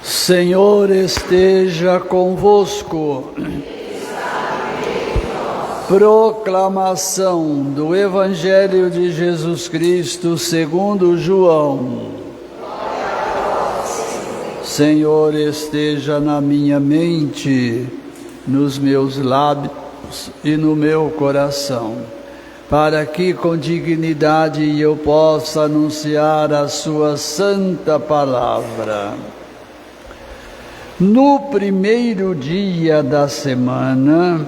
Senhor esteja convosco. Proclamação do Evangelho de Jesus Cristo segundo João. Senhor esteja na minha mente, nos meus lábios e no meu coração, para que com dignidade eu possa anunciar a sua santa palavra. No primeiro dia da semana,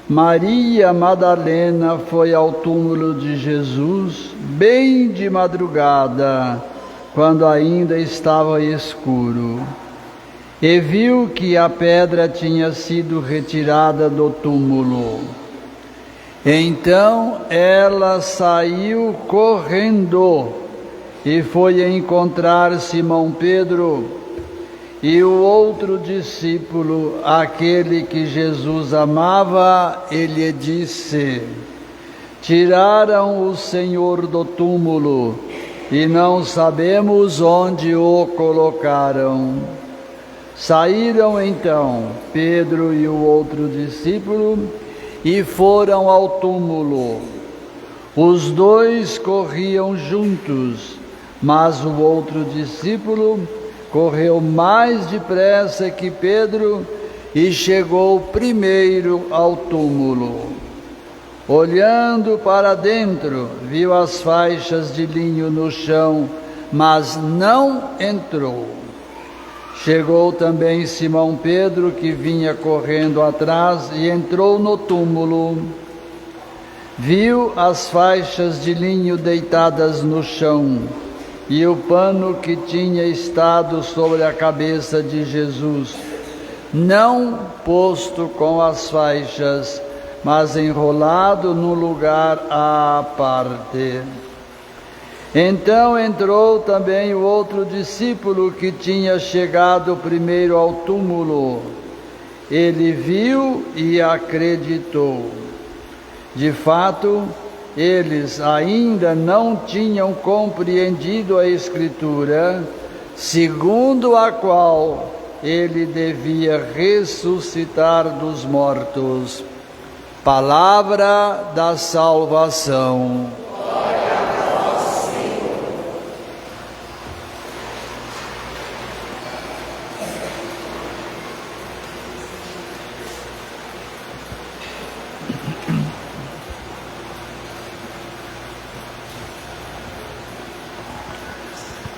Maria Madalena foi ao túmulo de Jesus, bem de madrugada, quando ainda estava escuro, e viu que a pedra tinha sido retirada do túmulo. Então ela saiu correndo e foi encontrar Simão Pedro e o outro discípulo, aquele que Jesus amava, e lhe disse: tiraram o Senhor do túmulo e não sabemos onde o colocaram. Saíram então Pedro e o outro discípulo e foram ao túmulo. Os dois corriam juntos, mas o outro discípulo correu mais depressa que Pedro e chegou primeiro ao túmulo. Olhando para dentro, viu as faixas de linho no chão, mas não entrou. Chegou também Simão Pedro, que vinha correndo atrás, e entrou no túmulo. Viu as faixas de linho deitadas no chão e o pano que tinha estado sobre a cabeça de Jesus, não posto com as faixas, mas enrolado num lugar à parte. Então entrou também o outro discípulo que tinha chegado primeiro ao túmulo. Ele viu e acreditou. De fato, eles ainda não tinham compreendido a Escritura, segundo a qual ele devia ressuscitar dos mortos. Palavra da salvação. Glória a vós, Senhor.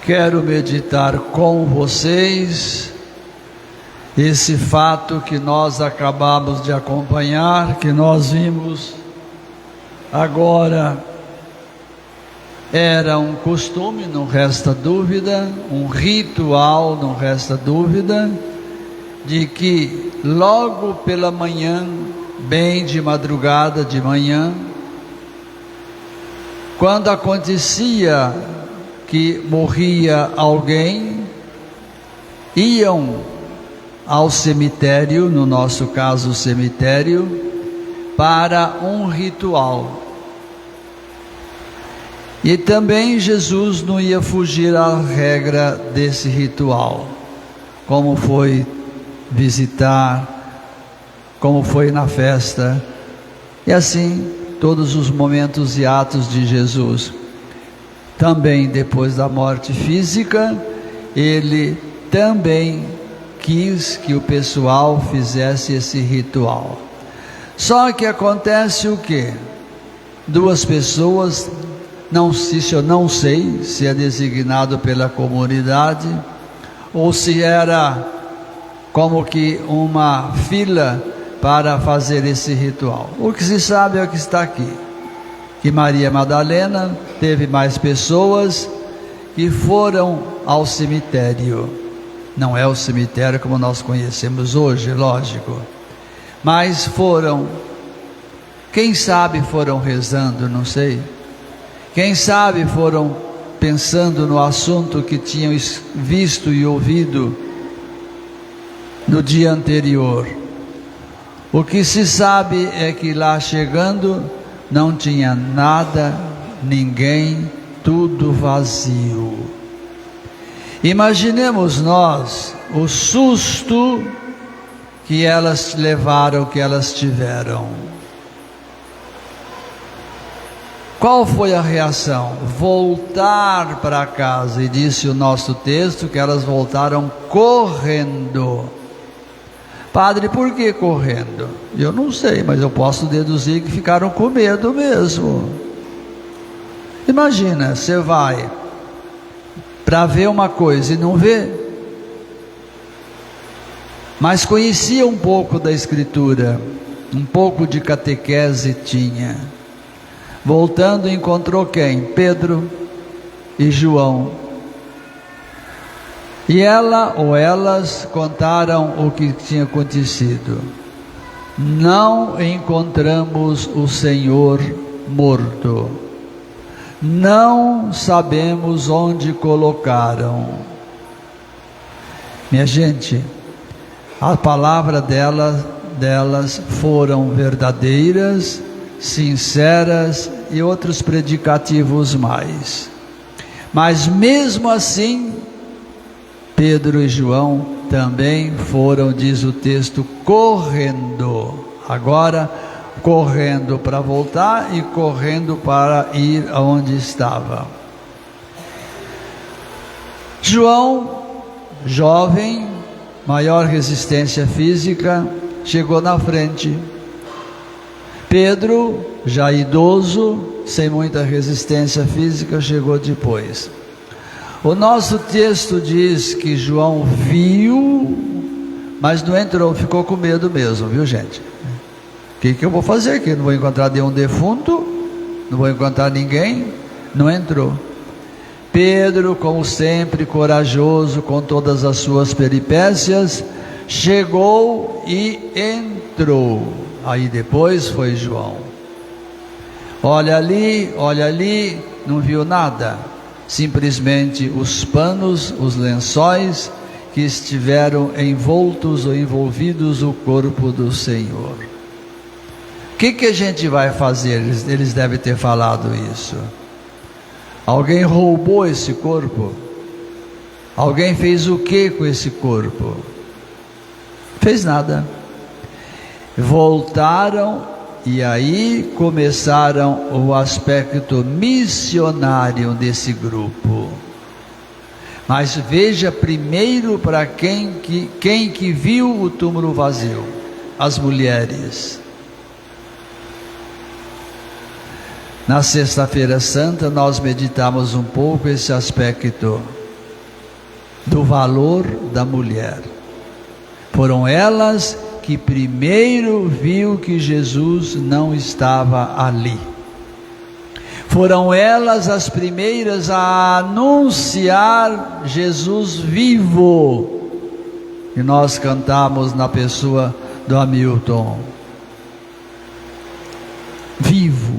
Quero meditar com vocês esse fato que nós acabamos de acompanhar, que nós vimos agora. Era um costume, não resta dúvida, um ritual, não resta dúvida, de que logo pela manhã, bem de madrugada de manhã, quando acontecia que morria alguém, iam ao cemitério, no nosso caso o cemitério, para um ritual. E também Jesus não ia fugir à regra desse ritual, como foi visitar, como foi na festa, e assim todos os momentos e atos de Jesus. Também depois da morte física, ele também quis que o pessoal fizesse esse ritual. Só que acontece o quê? Duas pessoas, eu não sei se é designado pela comunidade ou se era como que uma fila para fazer esse ritual. O que se sabe é o que está aqui, que Maria Madalena teve mais pessoas que foram ao cemitério. Não é o cemitério como nós conhecemos hoje, lógico, mas foram, quem sabe foram rezando, não sei, quem sabe foram pensando no assunto que tinham visto e ouvido no dia anterior. O que se sabe é que lá chegando não tinha nada, ninguém, tudo vazio. Imaginemos nós o susto que elas levaram, que elas tiveram. Qual foi a reação? Voltar para casa, e disse o nosso texto que elas voltaram correndo. Padre, por que correndo? Eu não sei, mas eu posso deduzir que ficaram com medo mesmo. Imagina, você vai para ver uma coisa e não vê, mas conhecia um pouco da Escritura, um pouco de catequese tinha. Voltando, encontrou quem? Pedro e João. E ela ou elas contaram o que tinha acontecido. Não encontramos o Senhor morto. Não sabemos onde colocaram. Minha gente, a palavra delas foram verdadeiras, sinceras e outros predicativos mais. Mas mesmo assim, Pedro e João também foram, diz o texto, correndo. Agora, correndo para voltar e correndo para ir aonde estava. João, jovem, maior resistência física, chegou na frente. Pedro, já idoso, sem muita resistência física, chegou depois. O nosso texto diz que João viu, mas não entrou, ficou com medo mesmo, viu, gente? O que eu vou fazer aqui? Não vou encontrar nenhum defunto, não vou encontrar ninguém. Não entrou. Pedro, como sempre, corajoso, com todas as suas peripécias, chegou e entrou. Aí depois foi João. Olha ali, não viu nada. Simplesmente os panos, os lençóis que estiveram envoltos ou envolvidos o corpo do Senhor. O que a gente vai fazer? Eles devem ter falado isso. Alguém roubou esse corpo? Alguém fez o que com esse corpo? Fez nada. Voltaram e aí começaram o aspecto missionário desse grupo. Mas veja primeiro para quem que viu o túmulo vazio: as mulheres. Na Sexta-feira Santa nós meditamos um pouco esse aspecto do valor da mulher. Foram elas que primeiro viu que Jesus não estava ali. Foram elas as primeiras a anunciar Jesus vivo. E nós cantamos na pessoa do Hamilton: vivo.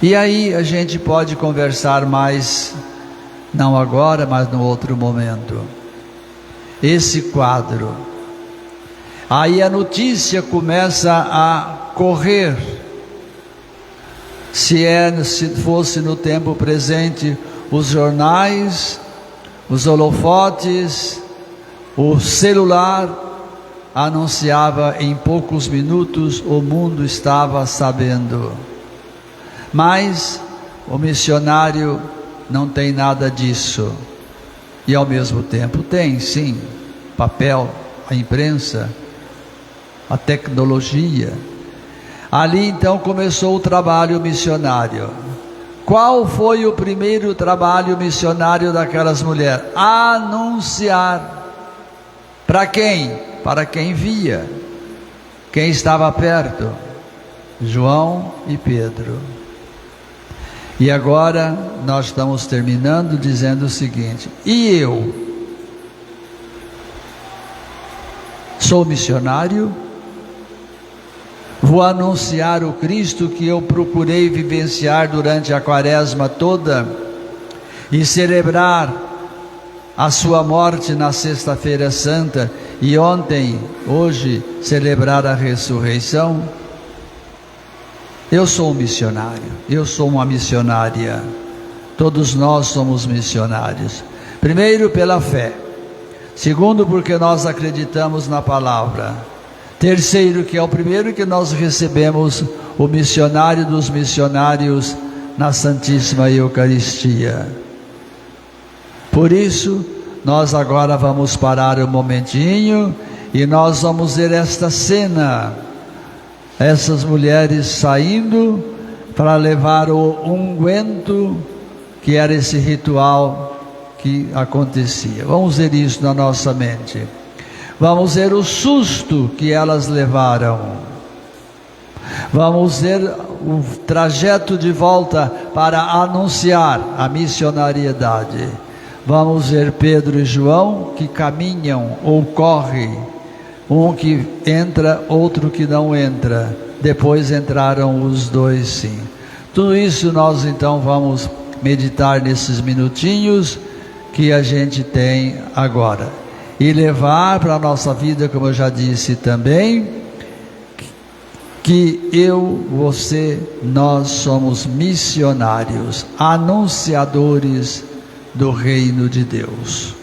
E aí a gente pode conversar mais, não agora, mas no outro momento. Esse quadro. Aí a notícia começa a correr. Se fosse no tempo presente, os jornais, os holofotes, o celular, anunciava em poucos minutos, o mundo estava sabendo. Mas o missionário não tem nada disso. E ao mesmo tempo tem, sim, papel, a imprensa, a tecnologia. Ali então começou o trabalho missionário. Qual foi o primeiro trabalho missionário daquelas mulheres? Anunciar. Para quem? Para quem via. Quem estava perto? João e Pedro. E agora nós estamos terminando dizendo o seguinte: e eu? Sou missionário? Vou anunciar o Cristo que eu procurei vivenciar durante a quaresma toda e celebrar a sua morte na Sexta-feira Santa e hoje, celebrar a ressurreição? Eu sou um missionário, eu sou uma missionária, todos nós somos missionários. Primeiro pela fé, Segundo, porque nós acreditamos na palavra. Terceiro, que é o primeiro que nós recebemos o missionário dos missionários na Santíssima Eucaristia. Por isso, nós agora vamos parar um momentinho e nós vamos ver esta cena. Essas mulheres saindo para levar o unguento, que era esse ritual que acontecia. Vamos ver isso na nossa mente. Vamos ver o susto que elas levaram. Vamos ver o trajeto de volta para anunciar a missionariedade. Vamos ver Pedro e João que caminham ou correm. Um que entra, outro que não entra. Depois entraram os dois sim. Tudo isso nós então vamos meditar nesses minutinhos que a gente tem agora. E levar para a nossa vida, como eu já disse também, que eu, você, nós somos missionários, anunciadores do reino de Deus.